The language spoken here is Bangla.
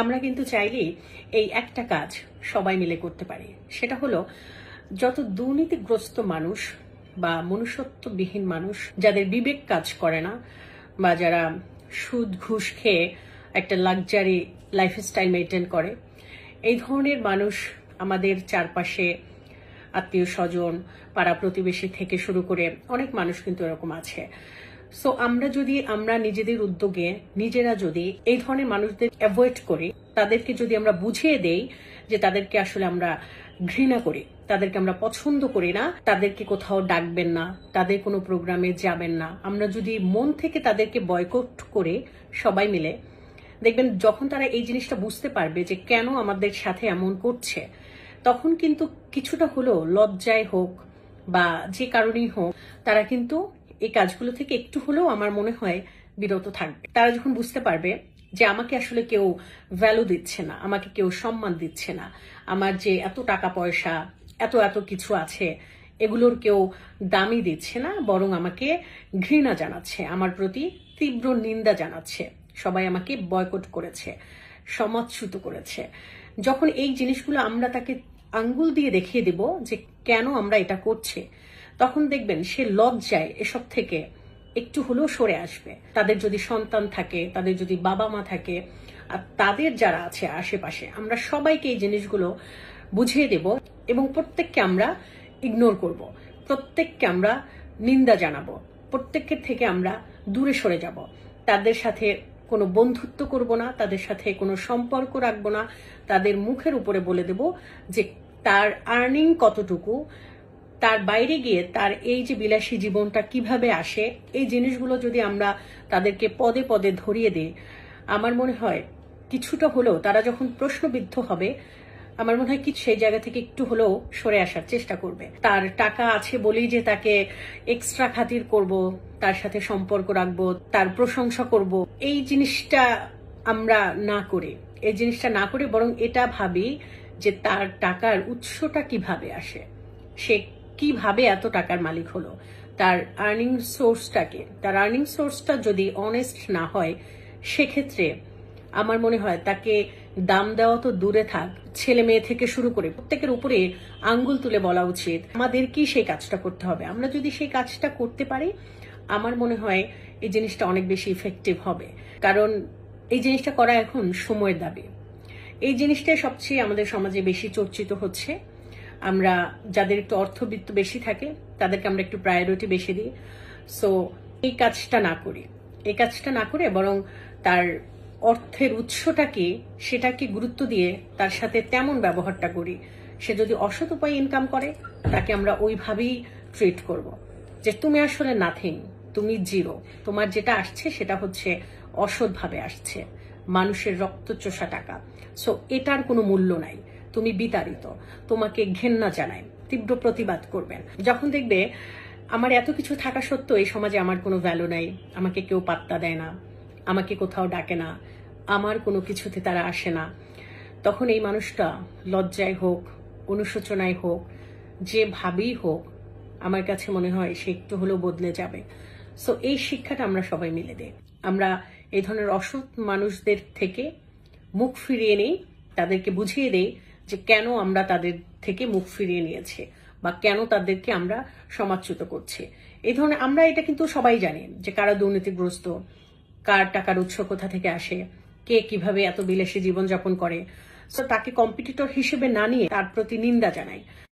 আমরা কিন্তু চাইলেই এই একটা কাজ সবাই মিলে করতে পারি। সেটা হলো যত দুর্নীতিগ্রস্ত মানুষ বা মনুষ্যত্ববিহীন মানুষ, যাদের বিবেক কাজ করে না বা যারা সুদ ঘুষ খেয়ে একটা লাক্সারি লাইফস্টাইল মেনটেন করে, এই ধরনের মানুষ আমাদের চারপাশে আত্মীয় স্বজন, পাড়া প্রতিবেশী থেকে শুরু করে অনেক মানুষ কিন্তু এরকম আছে। সো আমরা নিজেদের উদ্যোগে নিজেরা যদি এই ধরনের মানুষদের অ্যাভয়েড করি, তাদেরকে যদি আমরা বুঝিয়ে দেই যে তাদেরকে আসলে আমরা ঘৃণা করি, তাদেরকে আমরা পছন্দ করি না, তাদেরকে কোথাও ডাকবেন না, তাদের কোনো প্রোগ্রামে যাবেন না, আমরা যদি মন থেকে তাদেরকে বয়কট করে সবাই মিলে, দেখবেন যখন তারা এই জিনিসটা বুঝতে পারবে যে কেন আমাদের সাথে এমন করছে, তখন কিন্তু কিছুটা হলেও লজ্জায় হোক বা যে কারণেই হোক, তারা কিন্তু এই কাজগুলো থেকে একটু হলেও আমার মনে হয় বিরত থাকবে। তারা যখন বুঝতে পারবে যে আমাকে আসলে কেউ ভ্যালু দিচ্ছে না, আমাকে কেউ সম্মান দিচ্ছে না, আমার যে এত টাকা পয়সা, এত এত কিছু আছে, এগুলোর কেউ দামই দিচ্ছে না, বরং আমাকে ঘৃণা জানাচ্ছে, আমার প্রতি তীব্র নিন্দা জানাচ্ছে, সবাই আমাকে বয়কট করেছে, সমাজচ্যুত করেছে। যখন এই জিনিসগুলো আমরা তাকে আঙ্গুল দিয়ে দেখিয়ে দিব যে কেন আমরা এটা করছি, তখন দেখবেন সে লজ্জায় এসব থেকে একটু হলেও সরে আসবে। তাদের যদি সন্তান থাকে, তাদের যদি বাবা মা থাকে, আর তাদের যারা আছে আশেপাশে, আমরা সবাইকে এই জিনিসগুলো বুঝিয়ে দেব এবং প্রত্যেককে আমরা ইগনোর করব, প্রত্যেককে আমরা নিন্দা জানাবো, প্রত্যেকের থেকে আমরা দূরে সরে যাব, তাদের সাথে কোনো বন্ধুত্ব করব না, তাদের সাথে কোনো সম্পর্ক রাখবো না, তাদের মুখের উপরে বলে দেব যে তার আর্নিং কতটুকু, তার বাইরে গিয়ে তার এই যে বিলাসী জীবনটা কিভাবে আসে, এই জিনিসগুলো যদি আমরা তাদেরকে পদে পদে ধরিয়ে দিই, আমার মনে হয় কিছুটা হলেও তারা যখন প্রশ্নবিদ্ধ হবে, আমার মনে হয় কি সেই জায়গা থেকে একটু হলেও সরে আসার চেষ্টা করবে। তার টাকা আছে বলেই যে তাকে এক্সট্রা খাতির করব, তার সাথে সম্পর্ক রাখবো, তার প্রশংসা করব, এই জিনিসটা আমরা না করে, এই জিনিসটা না করে বরং এটা ভাবি যে তার টাকার উৎসটা কিভাবে আসে, সে কিভাবে এত টাকার মালিক হলো, তার আর্নিং সোর্সটাকে, তার আর্নিং সোর্সটা যদি অনেস্ট না হয়, সেক্ষেত্রে আমার মনে হয় তাকে দাম দেওয়া তো দূরে থাক, ছেলে মেয়ে থেকে শুরু করে প্রত্যেকের উপরে আঙ্গুল তুলে বলা উচিত আমাদের কি সেই কাজটা করতে হবে। আমরা যদি সেই কাজটা করতে পারি, আমার মনে হয় এই জিনিসটা অনেক বেশি ইফেক্টিভ হবে। কারণ এই জিনিসটা করা এখন সময়ের দাবি। এই জিনিসটাই সবচেয়ে আমাদের সমাজে বেশি চর্চিত হচ্ছে। আমরা যাদের একটু অর্থবিত্ত বেশি থাকে, তাদেরকে আমরা একটু প্রায়োরিটি বেশি দিই। সো এই কাজটা না করি, এই কাজটা না করে বরং তার অর্থের উৎসটাকে, সেটাকে গুরুত্ব দিয়ে তার সাথে তেমন ব্যবহারটা করি। সে যদি অসৎ উপায়ে ইনকাম করে, তাকে আমরা ওইভাবেই ট্রিট করব যে তুমি আসলে নাথিং, তুমি জিরো, তোমার যেটা আসছে সেটা হচ্ছে অসৎভাবে আসছে, মানুষের রক্তচোষা টাকা। সো এটার কোনো মূল্য নাই, তুমি বিতাড়িত, তোমাকে ঘেন্না জানাই, তীব্র প্রতিবাদ করবেন। যখন দেখবে আমার এত কিছু থাকা সত্ত্বেও এই সমাজে আমার কোনো ভ্যালু নাই, আমাকে কেউ পাত্তা দেয় না, আমাকে কোথাও ডাকে না, আমার কোনো কিছুতে তারা আসে না, তখন এই মানুষটা লজ্জায় হোক, অনুশোচনায় হোক, যেভাবেই হোক, আমার কাছে মনে হয় সে একটু হলেও বদলে যাবে। সো এই শিক্ষাটা আমরা সবাই মিলে দেই। আমরা এই ধরনের অসৎ মানুষদের থেকে মুখ ফিরিয়ে নেই, তাদেরকে বুঝিয়ে দেই যে কেন আমরা তাদের থেকে মুখ ফিরিয়ে নিয়েছি বা কেন তাদেরকে আমরা সমাজচ্যুত করছি। এই ধরনের আমরা এটা কিন্তু সবাই জানি যে কারা দুর্নীতিগ্রস্ত, কার টাকার উৎস কোথা থেকে আসে, কে কিভাবে এত বিলাসী জীবনযাপন করে। সো তাকে কম্পিটিটর হিসেবে না নিয়ে তার প্রতি নিন্দা জানাই।